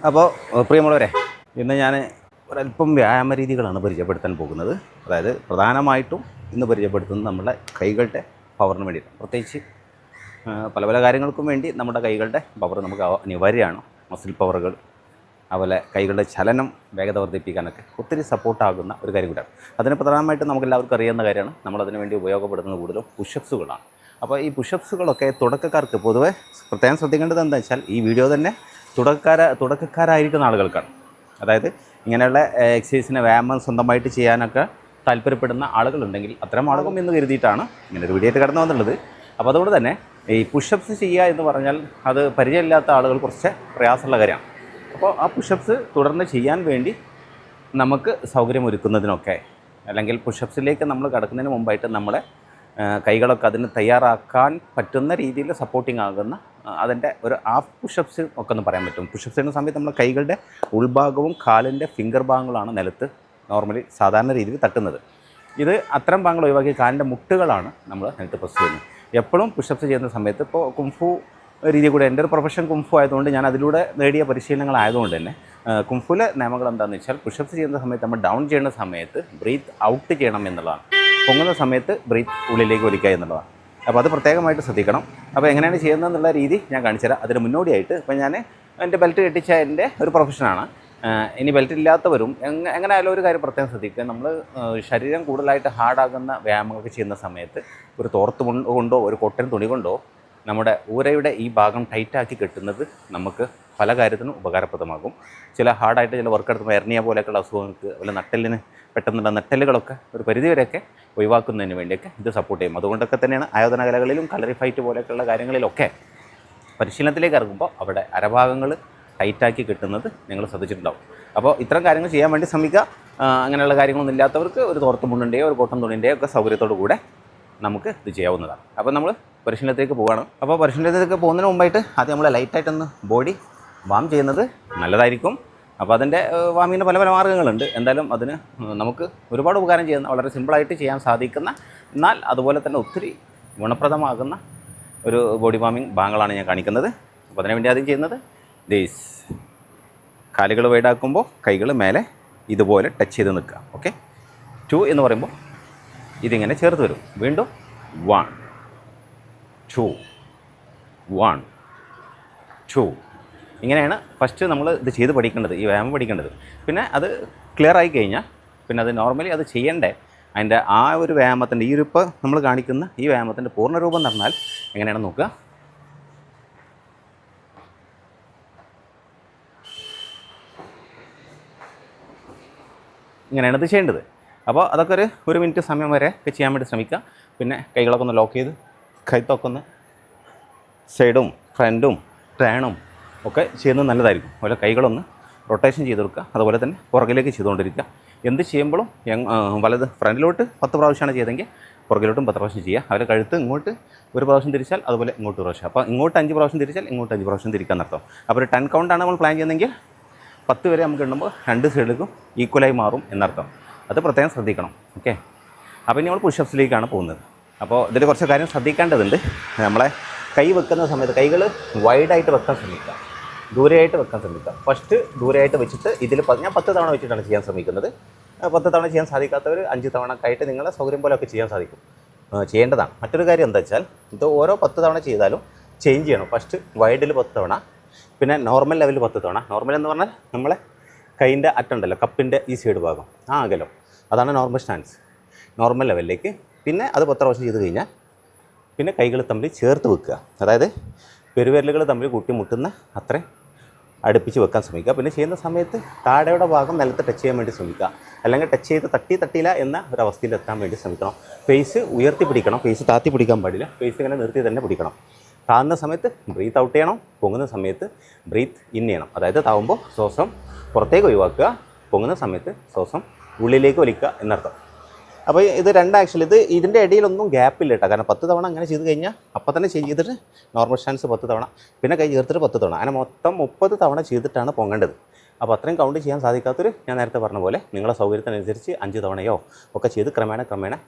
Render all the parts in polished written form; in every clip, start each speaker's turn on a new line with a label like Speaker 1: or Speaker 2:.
Speaker 1: അപ്പോൾ പ്രിയമുള്ളവരെ, ഇന്ന് ഞാൻ ഒരല്പം വ്യായാമ രീതികളാണ് പരിചയപ്പെടുത്താൻ പോകുന്നത്. അതായത് പ്രധാനമായിട്ടും ഇന്ന് പരിചയപ്പെടുത്തുന്നത് നമ്മുടെ കൈകളുടെ പവറിന് വേണ്ടിയിട്ട്. പ്രത്യേകിച്ച് പല പല കാര്യങ്ങൾക്കും വേണ്ടി നമ്മുടെ കൈകളുടെ പവർ നമുക്ക് അനിവാര്യമാണ്. മസിൽ പവറുകൾ, അതുപോലെ കൈകളുടെ ചലനം വേഗത വർദ്ധിപ്പിക്കാനൊക്കെ ഒത്തിരി സപ്പോർട്ടാകുന്ന ഒരു കാര്യം കൂടിയാണ്. അതിന് പ്രധാനമായിട്ടും നമുക്കെല്ലാവർക്കും അറിയുന്ന കാര്യമാണ്. നമ്മളതിനു വേണ്ടി ഉപയോഗപ്പെടുത്തുന്നത് കൂടുതലും പുഷപ്സുകളാണ്. അപ്പോൾ ഈ പുഷപ്സുകളൊക്കെ തുടക്കക്കാർക്ക് പൊതുവേ പ്രത്യേകം ശ്രദ്ധിക്കേണ്ടത് എന്താ വെച്ചാൽ, ഈ വീഡിയോ തന്നെ തുടക്കക്കാരായിരിക്കുന്ന ആളുകൾക്കാണ്. അതായത് ഇങ്ങനെയുള്ള എക്സസൈസിനെ വ്യായാമം സ്വന്തമായിട്ട് ചെയ്യാനൊക്കെ താല്പര്യപ്പെടുന്ന ആളുകളുണ്ടെങ്കിൽ അത്തരം ആളുകളും എന്ന് കരുതിയിട്ടാണ് ഇങ്ങനൊരു വീഡിയോ ആയിട്ട് കടന്നു വന്നുള്ളത്. അപ്പോൾ അതുകൊണ്ട് തന്നെ ഈ പുഷപ്സ് ചെയ്യുക എന്ന് പറഞ്ഞാൽ അത് പരിചയമില്ലാത്ത ആളുകൾ കുറച്ച് പ്രയാസമുള്ള കാര്യമാണ്. അപ്പോൾ ആ പുഷപ്സ് തുടർന്ന് ചെയ്യാൻ വേണ്ടി നമുക്ക് സൗകര്യമൊരുക്കുന്നതിനൊക്കെ, അല്ലെങ്കിൽ പുഷപ്സിലേക്ക് നമ്മൾ കടക്കുന്നതിന് മുമ്പായിട്ട് നമ്മളെ കൈകളൊക്കെ അതിന് തയ്യാറാക്കാൻ പറ്റുന്ന രീതിയിൽ സപ്പോർട്ടിങ് ആകുന്ന അതിൻ്റെ ഒരു ഹാഫ് പുഷപ്സ് ഒക്കെ ഒന്ന് പറയാൻ പറ്റും. പുഷപ്സ് ചെയ്യുന്ന സമയത്ത് നമ്മൾ കൈകളുടെ ഉൾഭാഗവും കാലിൻ്റെ ഫിംഗർ ഭാഗങ്ങളാണ് നിലത്ത് നോർമലി സാധാരണ രീതിയിൽ തട്ടുന്നത്. ഇത് അത്തരം ഭാഗങ്ങൾ ഒഴിവാക്കി കാലിൻ്റെ മുട്ടുകളാണ് നമ്മൾ നിലത്ത് പ്രസ് ചെയ്യുന്നത്. എപ്പോഴും പുഷപ്സ് ചെയ്യുന്ന സമയത്ത്, ഇപ്പോൾ കുംഫു രീതി കൂടെ എൻ്റെ ഒരു പ്രൊഫഷൻ കുംഫു ആയതുകൊണ്ട് ഞാൻ അതിലൂടെ നേടിയ പരിശീലനങ്ങളായതുകൊണ്ട് തന്നെ കുംഫുവിലെ നിയമങ്ങൾ എന്താണെന്ന് വെച്ചാൽ, പുഷപ്സ് ചെയ്യുന്ന സമയത്ത് നമ്മൾ ഡൗൺ ചെയ്യുന്ന സമയത്ത് ബ്രീത്ത് ഔട്ട് ചെയ്യണം എന്നുള്ളതാണ്. പൊങ്ങുന്ന സമയത്ത് ബ്രീത്ത് ഉള്ളിലേക്ക് വലിക്കുക എന്നുള്ളതാണ്. അപ്പോൾ അത് പ്രത്യേകമായിട്ട് ശ്രദ്ധിക്കണം. അപ്പോൾ എങ്ങനെയാണ് ചെയ്യുന്നതെന്നുള്ള രീതി ഞാൻ കാണിച്ചുതരാം. അതിന് മുന്നോടിയായിട്ട് ഇപ്പോൾ ഞാൻ എൻ്റെ ബെൽറ്റ് കെട്ടിച്ച എൻ്റെ ഒരു പ്രൊഫഷനാണ്. ഇനി ബെൽറ്റ് ഇല്ലാത്തവരും എങ്ങനെ ആയാലും ഒരു കാര്യം പ്രത്യേകം ശ്രദ്ധിക്കുക. നമ്മൾ ശരീരം കൂടുതലായിട്ട് ഹാർഡാകുന്ന വ്യായാമങ്ങളൊക്കെ ചെയ്യുന്ന സമയത്ത് ഒരു തോർത്ത് കൊണ്ടോ ഒരു കോട്ടൺ തുണി കൊണ്ടോ നമ്മുടെ ഊരയുടെ ഈ ഭാഗം ടൈറ്റാക്കി കെട്ടുന്നത് നമുക്ക് പല കാര്യത്തിനും ഉപകാരപ്രദമാകും. ചില ഹാർഡായിട്ട് ചില വർക്ക് എടുത്തുമ്പോൾ എർണിയ പോലെയൊക്കെയുള്ള അസുഖങ്ങൾക്ക്, അതുപോലെ നട്ടെല്ലിന് പെട്ടെന്നുള്ള നട്ടെല്ലുകളൊക്കെ ഒരു പരിധിവരെയൊക്കെ ഒഴിവാക്കുന്നതിന് വേണ്ടിയൊക്കെ ഇത് സപ്പോർട്ട് ചെയ്യും. അതുകൊണ്ടൊക്കെ തന്നെയാണ് ആയോധന കലകളിലും കലറി ഫൈറ്റ് പോലെയൊക്കെയുള്ള കാര്യങ്ങളിലൊക്കെ പരിശീലനത്തിലേക്ക് ഇറങ്ങുമ്പോൾ അവിടെ അരഭാഗങ്ങൾ ടൈറ്റാക്കി കിട്ടുന്നത് നിങ്ങൾ ശ്രദ്ധിച്ചിട്ടുണ്ടാവും. അപ്പോൾ ഇത്തരം കാര്യങ്ങൾ ചെയ്യാൻ വേണ്ടി ശ്രമിക്കുക. അങ്ങനെയുള്ള കാര്യങ്ങളൊന്നും ഇല്ലാത്തവർക്ക് ഒരു തോർത്ത് മുണ്ടിൻ്റെയോ ഒരു കോട്ടൺ തുണിൻ്റെയോ ഒക്കെ സൗകര്യത്തോടു കൂടെ നമുക്ക് ഇത് ചെയ്യാവുന്നതാണ്. അപ്പോൾ നമ്മൾ പരിശീലനത്തിലേക്ക് പോവുകയാണ്. അപ്പോൾ പരിശീലനത്തിലേക്ക് പോകുന്നതിന് മുമ്പായിട്ട് ആദ്യം നമ്മൾ ലൈറ്റായിട്ടൊന്ന് ബോഡി വാം ചെയ്യുന്നത് നല്ലതായിരിക്കും. അപ്പോൾ അതിൻ്റെ വാമിൻ്റെ പല പല മാർഗ്ഗങ്ങളുണ്ട്. എന്തായാലും അതിന് നമുക്ക് ഒരുപാട് ഉപകാരം ചെയ്യുന്ന, വളരെ സിമ്പിളായിട്ട് ചെയ്യാൻ സാധിക്കുന്ന, എന്നാൽ അതുപോലെ തന്നെ ഒത്തിരി ഗുണപ്രദമാകുന്ന ഒരു ബോഡി വാമിങ് ഭാഗങ്ങളാണ് ഞാൻ കാണിക്കുന്നത്. അപ്പോൾ അതിനു വേണ്ടി ആദ്യം ചെയ്യുന്നത് ദീസ് കാലുകൾ വൈഡാക്കുമ്പോൾ കൈകൾ മേലെ ഇതുപോലെ ടച്ച് ചെയ്ത് നിൽക്കുക. ഓക്കെ, 2 എന്ന് പറയുമ്പോൾ ഇതിങ്ങനെ ചേർത്ത് വരും. വീണ്ടും 1 2 1 2. ഇങ്ങനെയാണ് ഫസ്റ്റ് നമ്മൾ ഇത് ചെയ്ത് പഠിക്കേണ്ടത്, ഈ വ്യായാമം പഠിക്കേണ്ടത്. പിന്നെ അത് ക്ലിയർ ആയി കഴിഞ്ഞാൽ പിന്നെ അത് നോർമലി അത് ചെയ്യണ്ടേ. അതിൻ്റെ ആ ഒരു വ്യായാമത്തിൻ്റെ ഈ ഒരു ഇപ്പോൾ നമ്മൾ കാണിക്കുന്ന ഈ വ്യായാമത്തിൻ്റെ പൂർണ്ണരൂപം എന്ന് പറഞ്ഞാൽ എങ്ങനെയാണെന്ന് നോക്കുക. ഇങ്ങനെയാണ് ഇത് ചെയ്യേണ്ടത്. അപ്പോൾ അതൊക്കെ ഒരു മിനിറ്റ് സമയം വരെ ഒക്കെ ചെയ്യാൻ വേണ്ടി ശ്രമിക്കുക. പിന്നെ കൈകളൊക്കെ ഒന്ന് ലോക്ക് ചെയ്ത് കൈത്തൊക്കെ ഒന്ന് സൈഡും ഫ്രണ്ടും ടേണും ഒക്കെ ചെയ്യുന്നത് നല്ലതായിരിക്കും. അതുപോലെ കൈകളൊന്ന് റൊട്ടേഷൻ ചെയ്ത് കൊടുക്കുക. അതുപോലെ തന്നെ പുറകിലേക്ക് ചെയ്തുകൊണ്ടിരിക്കുക. എന്ത് ചെയ്യുമ്പോഴും വലത് ഫ്രണ്ടിലോട്ട് 10 പ്രാവശ്യമാണ് ചെയ്തെങ്കിൽ പുറകിലോട്ടും 10 പ്രാവശ്യം ചെയ്യുക. അവരെ കഴുത്ത് ഇങ്ങോട്ട് ഒരു പ്രാവശ്യം തിരിച്ചാൽ അതുപോലെ ഇങ്ങോട്ട് പ്രാവശ്യം. അപ്പോൾ ഇങ്ങോട്ട് 5 പ്രാവശ്യം തിരിച്ചാൽ ഇങ്ങോട്ട് 5 പ്രാവശ്യം തിരിക്കാൻ നടത്തും. അപ്പോൾ ഒരു 10 കൗണ്ടാണ് നമ്മൾ പ്ലാൻ ചെയ്യുന്നതെങ്കിൽ 10 വരെ നമുക്ക് ഇടുമ്പോൾ 2 സൈഡിലേക്കും ഈക്വലായി മാറും എന്നർത്ഥം. അത് പ്രത്യേകം ശ്രദ്ധിക്കണം. ഓക്കെ, അപ്പോൾ ഇനി നമ്മൾ പുഷപ്സിലേക്കാണ് പോകുന്നത്. അപ്പോൾ ഇതിൽ കുറച്ച് കാര്യം ശ്രദ്ധിക്കേണ്ടതുണ്ട്. നമ്മളെ കൈ വെക്കുന്ന സമയത്ത് കൈകൾ വൈഡായിട്ട് വെക്കാൻ ശ്രമിക്കുക, ദൂരെയായിട്ട് വെക്കാൻ ശ്രമിക്കുക. ഫസ്റ്റ് ദൂരെയായിട്ട് വെച്ചിട്ട് ഇതിൽ ഞാൻ 10 തവണ വെച്ചിട്ടാണ് ചെയ്യാൻ ശ്രമിക്കുന്നത്. 10 തവണ ചെയ്യാൻ സാധിക്കാത്തവർ 5 തവണക്കായിട്ട് നിങ്ങളെ സൗകര്യം പോലെയൊക്കെ ചെയ്യാൻ സാധിക്കും, ചെയ്യേണ്ടതാണ്. മറ്റൊരു കാര്യം എന്താ വെച്ചാൽ, ഇത് ഓരോ 10 തവണ ചെയ്താലും ചേഞ്ച് ചെയ്യണം. ഫസ്റ്റ് വൈഡിൽ 10 തവണ, പിന്നെ നോർമൽ ലെവലിൽ 10 തവണ. നോർമൽ എന്ന് പറഞ്ഞാൽ നമ്മളെ കൈൻ്റെ അറ്റുണ്ടല്ലോ, കപ്പിൻ്റെ ഈ സൈഡ് ഭാഗം, ആ അകലം, അതാണ് നോർമൽ സ്റ്റാൻസ്. നോർമൽ ലെവലിലേക്ക് പിന്നെ അത് 10 പ്രാവശ്യം ചെയ്ത് കഴിഞ്ഞാൽ പിന്നെ കൈകൾ തമ്മിൽ ചേർത്ത് വെക്കുക. അതായത് പെരുവിരലുകൾ തമ്മിൽ കൂട്ടിമുട്ടുന്ന അത്രയും അടുപ്പിച്ച് വെക്കാൻ ശ്രമിക്കുക. പിന്നെ ചെയ്യുന്ന സമയത്ത് താഴെയുടെ ഭാഗം നിലത്ത് ടച്ച് ചെയ്യാൻ വേണ്ടി ശ്രമിക്കുക. അല്ലെങ്കിൽ ടച്ച് ചെയ്ത് തട്ടിയില്ല എന്ന ഒരവസ്ഥയിൽ എത്താൻ വേണ്ടി ശ്രമിക്കണം. ഫേസ് ഉയർത്തി പിടിക്കണം, ഫേസ് താത്തി പിടിക്കാൻ പാടില്ല. ഫേസ് ഇങ്ങനെ നിർത്തി തന്നെ പിടിക്കണം. താഴുന്ന സമയത്ത് ബ്രീത്ത് ഔട്ട് ചെയ്യണം, പൊങ്ങുന്ന സമയത്ത് ബ്രീത്ത് ഇൻ ചെയ്യണം. അതായത് താവുമ്പോൾ ശ്വാസം പുറത്തേക്ക് ഒഴിവാക്കുക, പൊങ്ങുന്ന സമയത്ത് ശ്വാസം ഉള്ളിലേക്ക് വലിക്കുക എന്നർത്ഥം. അപ്പോൾ ഇത് 2 ആക്ഷൻ. ഇതിൻ്റെ ഇടയിലൊന്നും ഗ്യാപ്പില്ല കേട്ടോ. കാരണം 10 തവണ അങ്ങനെ ചെയ്ത് കഴിഞ്ഞാൽ അപ്പം തന്നെ ചെയ്തിട്ട് നോർമൽ സ്റ്റാൻസ് 10 തവണ, പിന്നെ കൈ ചേർത്തിട്ട് 10 തവണ, അങ്ങനെ മൊത്തം 30 തവണ ചെയ്തിട്ടാണ് പൊങ്ങേണ്ടത്. അപ്പോൾ അത്രയും കൗണ്ട് ചെയ്യാൻ സാധിക്കാത്തൊരു, ഞാൻ നേരത്തെ പറഞ്ഞ പോലെ നിങ്ങളുടെ സൗകര്യത്തിനനുസരിച്ച് 5 തവണയോ ഒക്കെ ചെയ്ത് ക്രമേണ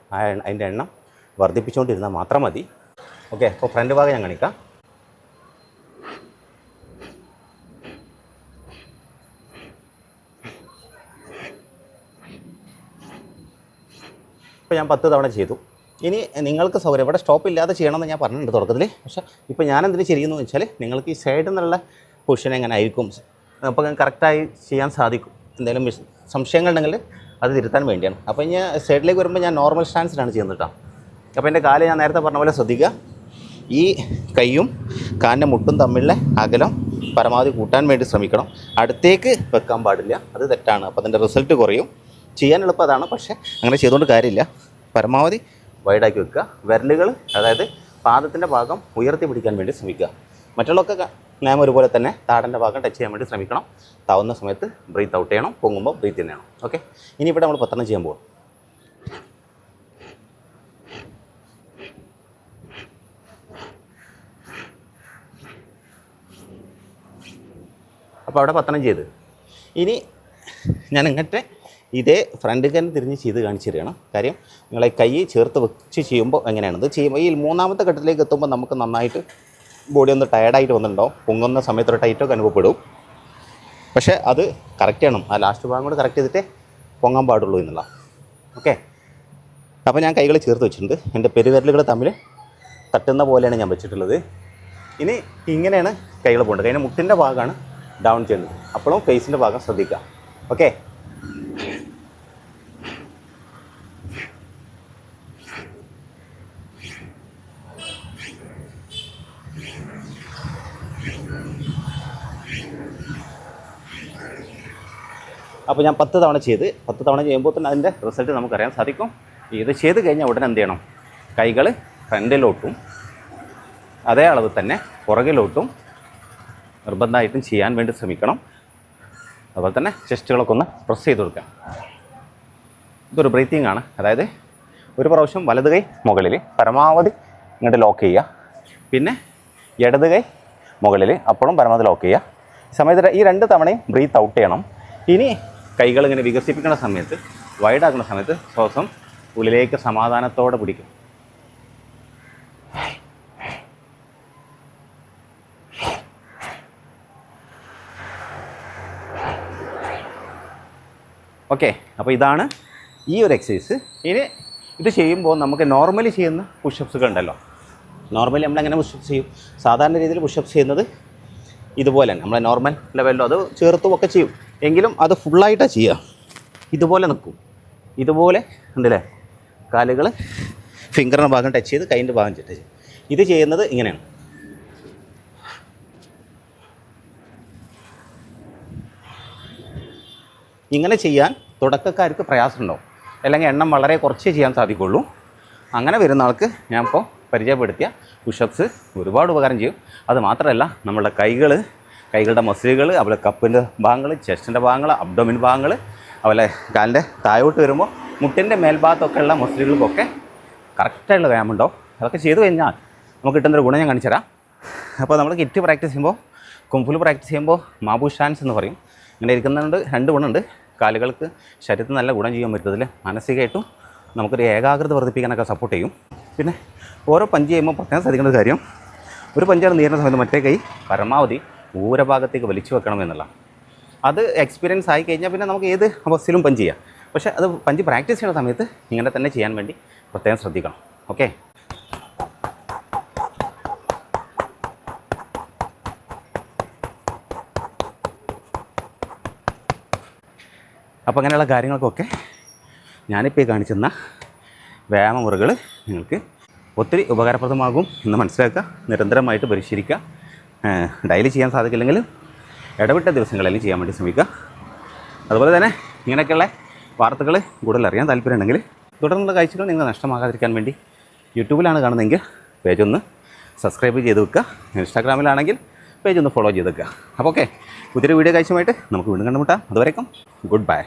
Speaker 1: അതിൻ്റെ എണ്ണം വർദ്ധിപ്പിച്ചുകൊണ്ടിരുന്നാൽ മാത്രം മതി. ഓക്കെ, അപ്പോൾ ഫ്രണ്ട് ഭാഗം ഞാൻ കാണിക്കാം. ഇപ്പോൾ ഞാൻ 10 തവണ ചെയ്തു. ഇനി നിങ്ങൾക്ക് സൗകര്യം ഇവിടെ സ്റ്റോപ്പ് ഇല്ലാതെ ചെയ്യണമെന്ന് ഞാൻ പറഞ്ഞിട്ടുണ്ട് തുടക്കത്തിൽ. പക്ഷേ ഇപ്പോൾ ഞാൻ എന്തിനു ചെയ്യുന്നു വെച്ചാൽ നിങ്ങൾക്ക് ഈ സൈഡിൽ നിന്നുള്ള പൊസിഷൻ എങ്ങനെ ആയിരിക്കും അപ്പോൾ കറക്റ്റായി ചെയ്യാൻ സാധിക്കും. എന്തെങ്കിലും സംശയങ്ങളുണ്ടെങ്കിൽ അത് തിരുത്താൻ വേണ്ടിയാണ്. അപ്പോൾ ഞാൻ സൈഡിലേക്ക് വരുമ്പോൾ ഞാൻ നോർമൽ സ്റ്റാൻസിലാണ് ചെയ്യുന്നത് കേട്ടോ. അപ്പോൾ എൻ്റെ കാല് ഞാൻ നേരത്തെ പറഞ്ഞ പോലെ ശ്രദ്ധിക്കുക. ഈ കൈയും കാലിൻ്റെ മുട്ടും തമ്മിലുള്ള അകലം പരമാവധി കൂട്ടാൻ വേണ്ടി ശ്രമിക്കണം. അടുത്തേക്ക് വെക്കാൻ പാടില്ല, അത് തെറ്റാണ്. അപ്പോൾ അതിൻ്റെ റിസൾട്ട് കുറയും. ചെയ്യാൻ എളുപ്പം അതാണ്, പക്ഷേ അങ്ങനെ ചെയ്തുകൊണ്ട് കാര്യമില്ല. പരമാവധി വൈഡാക്കി വെക്കുക. വിരലുകൾ അതായത് പാദത്തിൻ്റെ ഭാഗം ഉയർത്തി പിടിക്കാൻ വേണ്ടി ശ്രമിക്കുക. മറ്റുള്ളതൊക്കെ നിയമം ഒരുപോലെ തന്നെ താടൻ്റെ ഭാഗം ടച്ച് ചെയ്യാൻ വേണ്ടി ശ്രമിക്കണം. താവുന്ന സമയത്ത് ബ്രീത്ത് ഔട്ട് ചെയ്യണം, പൊങ്ങുമ്പോൾ ബ്രീത്ത് ചെയ്യണം. ഓക്കെ, ഇനി ഇവിടെ നമ്മൾ 10 ചെയ്യാൻ പോകും. അപ്പോൾ അവിടെ 10 ചെയ്ത് ഇനി ഞാൻ ഇങ്ങനത്തെ ഇതേ ഫ്രണ്ടിൽ തന്നെ തിരിഞ്ഞ് ചെയ്ത് കാണിച്ചു തരികയാണ്. കാര്യം നിങ്ങളെ കൈ ചേർത്ത് വെച്ച് ചെയ്യുമ്പോൾ എങ്ങനെയാണ് ഇത് ചെയ്യുമ്പോൾ ഈ 3ാമത്തെ ഘട്ടത്തിലേക്ക് എത്തുമ്പോൾ നമുക്ക് നന്നായിട്ട് ബോഡി ഒന്ന് ടയർഡായിട്ട് വന്നിട്ടുണ്ടാവും. പൊങ്ങുന്ന സമയത്ത് ഒരു ടൈറ്റൊക്കെ അനുഭവപ്പെടും. പക്ഷേ അത് കറക്റ്റ് ചെയ്യണം. ആ ലാസ്റ്റ് ഭാഗം കൂടെ കറക്റ്റ് ചെയ്തിട്ടേ പൊങ്ങാൻ പാടുള്ളൂ എന്നുള്ള. ഓക്കെ, അപ്പോൾ ഞാൻ കൈകൾ ചേർത്ത് വെച്ചിട്ടുണ്ട്. എൻ്റെ പെരുവിരലുകൾ തമ്മിൽ തട്ടുന്ന പോലെയാണ് ഞാൻ വെച്ചിട്ടുള്ളത്. ഇനി ഇങ്ങനെയാണ് കൈകൾ പോകേണ്ടത്. കൈൻ്റെ മുട്ടിൻ്റെ ഭാഗമാണ് ഡൗൺ ചെയ്യുന്നത്. അപ്പോഴും ഫേസിൻ്റെ ഭാഗം ശ്രദ്ധിക്കുക. ഓക്കെ, അപ്പോൾ ഞാൻ 10 തവണ ചെയ്ത് 10 തവണ ചെയ്യുമ്പോൾ തന്നെ അതിൻ്റെ റിസൾട്ട് നമുക്കറിയാൻ സാധിക്കും. ഇത് ചെയ്ത് കഴിഞ്ഞാൽ ഉടനെ എന്ത് ചെയ്യണം? കൈകൾ ഫ്രണ്ടിലോട്ടും അതേ അളവ് തന്നെ പുറകിലോട്ടും നിർബന്ധമായിട്ടും ചെയ്യാൻ വേണ്ടി ശ്രമിക്കണം. അതുപോലെ തന്നെ ചെസ്റ്റുകളൊക്കെ ഒന്ന് പ്രസ് ചെയ്ത് കൊടുക്കാം. ഇതൊരു ബ്രീത്തിങ് ആണ്. അതായത് ഒരു പ്രാവശ്യം വലത് കൈ മുകളിൽ പരമാവധി ഇങ്ങോട്ട് ലോക്ക് ചെയ്യുക. പിന്നെ ഇടത് കൈ മുകളിൽ അപ്പോഴും പരമാവധി ലോക്ക് ചെയ്യുക. സമയത്ത് ഈ 2 തവണയും ബ്രീത്ത് ഔട്ട് ചെയ്യണം. ഇനി കൈകൾ ഇങ്ങനെ വികസിപ്പിക്കുന്ന സമയത്ത് വൈഡാക്കുന്ന സമയത്ത് ശ്വാസം ഉള്ളിലേക്ക് സമാധാനത്തോടെ പിടിക്കും. ഓക്കെ, അപ്പോൾ ഇതാണ് ഈ ഒരു എക്സസൈസ്. ഇനി ഇത് ചെയ്യുമ്പോൾ നമുക്ക് നോർമലി ചെയ്യുന്ന പുഷപ്സുകൾ ഉണ്ടല്ലോ. നോർമലി നമ്മളെങ്ങനെ പുഷപ്സ് ചെയ്യും? സാധാരണ രീതിയിൽ പുഷപ്സ് ചെയ്യുന്നത് ഇതുപോലെ തന്നെ നമ്മളെ നോർമൽ ലെവലിലോ അത് ചേർത്തും ഒക്കെ ചെയ്യും. എങ്കിലും അത് ഫുള്ളായിട്ടാണ് ചെയ്യുക. ഇതുപോലെ നിൽക്കും. ഇതുപോലെ ഉണ്ടല്ലേ, കാലുകൾ ഫിംഗറിൻ്റെ ഭാഗം ടച്ച് ചെയ്ത് കൈൻ്റെ ഭാഗം ടച്ച് ചെയ്ത് ഇത് ചെയ്യുന്നത് ഇങ്ങനെയാണ്. ഇങ്ങനെ ചെയ്യാൻ തുടക്കക്കാർക്ക് പ്രയാസമുണ്ടാവും. അല്ലെങ്കിൽ എണ്ണം വളരെ കുറച്ചേ ചെയ്യാൻ സാധിക്കുള്ളൂ. അങ്ങനെ വരുന്ന ആൾക്ക് ഞാൻ ഇപ്പോൾ പരിചയപ്പെടുത്തിയ പുഷപ്സ് ഒരുപാട് ഉപകാരം ചെയ്യും. അത് മാത്രമല്ല നമ്മുടെ കൈകളുടെ മസിലുകൾ, അതുപോലെ കപ്പിൻ്റെ ഭാഗങ്ങൾ, ചെസ്റ്റിൻ്റെ ഭാഗങ്ങൾ, അബ്ഡോമിൻ ഭാഗങ്ങൾ, അതുപോലെ കാലിൻ്റെ താഴോട്ട് വരുമ്പോൾ മുട്ടിൻ്റെ മേൽഭാഗത്തൊക്കെ ഉള്ള മസിലുകൾക്കൊക്കെ കറക്റ്റായിട്ടുള്ള വ്യായാമം ഉണ്ടാവും. അതൊക്കെ ചെയ്തു കഴിഞ്ഞാൽ നമുക്ക് കിട്ടുന്നൊരു ഗുണം ഞാൻ കാണിച്ചു തരാം. അപ്പോൾ നമ്മൾ കിറ്റ് പ്രാക്ടീസ് ചെയ്യുമ്പോൾ കുംഫുൽ പ്രാക്ടീസ് ചെയ്യുമ്പോൾ മാബു ഷാൻസ് എന്ന് പറയും. ഇങ്ങനെ ഇരിക്കുന്നുണ്ട് 2 ഗുണമുണ്ട്. കാലുകൾക്ക് ശരീരത്തിന് നല്ല ഗുണം ചെയ്യാൻ പറ്റുന്നതിൽ മാനസികമായിട്ടും നമുക്കൊരു ഏകാഗ്രത വർദ്ധിപ്പിക്കാനൊക്കെ സപ്പോർട്ട് ചെയ്യും. പിന്നെ ഓരോ പഞ്ച് ചെയ്യുമ്പോൾ പ്രത്യേകം ശ്രദ്ധിക്കേണ്ട കാര്യം, ഒരു പഞ്ചാണ് നീരുന്ന സമയത്ത് മറ്റേ കൈ പരമാവധി ഊരഭാഗത്തേക്ക് വലിച്ചു വെക്കണം എന്നുള്ള. അത് എക്സ്പീരിയൻസ് ആയി കഴിഞ്ഞാൽ പിന്നെ നമുക്ക് ഏത് അവസ്ഥയിലും പഞ്ച് ചെയ്യാം. പക്ഷേ അത് പഞ്ച് പ്രാക്ടീസ് ചെയ്യുന്ന സമയത്ത് ഇങ്ങനെ തന്നെ ചെയ്യാൻ വേണ്ടി പ്രത്യേകം ശ്രദ്ധിക്കണം. ഓക്കെ, അപ്പോൾ അങ്ങനെയുള്ള കാര്യങ്ങൾക്കൊക്കെ ഞാനിപ്പോൾ ഈ കാണിച്ചെന്ന വ്യായാമ മുറകൾ നിങ്ങൾക്ക് ഒത്തിരി ഉപകാരപ്രദമാകും എന്ന് മനസ്സിലാക്കുക. നിരന്തരമായിട്ട് പരിശീലിക്കുക. ഡെയിലി ചെയ്യാൻ സാധിക്കില്ലെങ്കിൽ ഇടവിട്ട ദിവസങ്ങളിൽ ചെയ്യാൻ വേണ്ടി ശ്രമിക്കുക. അതുപോലെ തന്നെ ഇങ്ങനെയൊക്കെയുള്ള വാർത്തകൾ കൂടുതൽ അറിയാൻ താല്പര്യമുണ്ടെങ്കിൽ തുടർന്നുള്ള കാഴ്ചകൾ നിങ്ങൾ നഷ്ടമാകാതിരിക്കാൻ വേണ്ടി യൂട്യൂബിലാണ് കാണുന്നതെങ്കിൽ പേജ് ഒന്ന് സബ്സ്ക്രൈബ് ചെയ്ത് വെക്കുക. ഇൻസ്റ്റാഗ്രാമിലാണെങ്കിൽ പേജ് ഒന്ന് ഫോളോ ചെയ്ത് വെക്കുക. അപ്പോൾ ഓക്കെ, പുതിയൊരു വീഡിയോ കാഴ്ചയുമായിട്ട് നമുക്ക് വീണ്ടും കണ്ടുമുട്ടാം. അതുവരേക്കും ഗുഡ് ബൈ.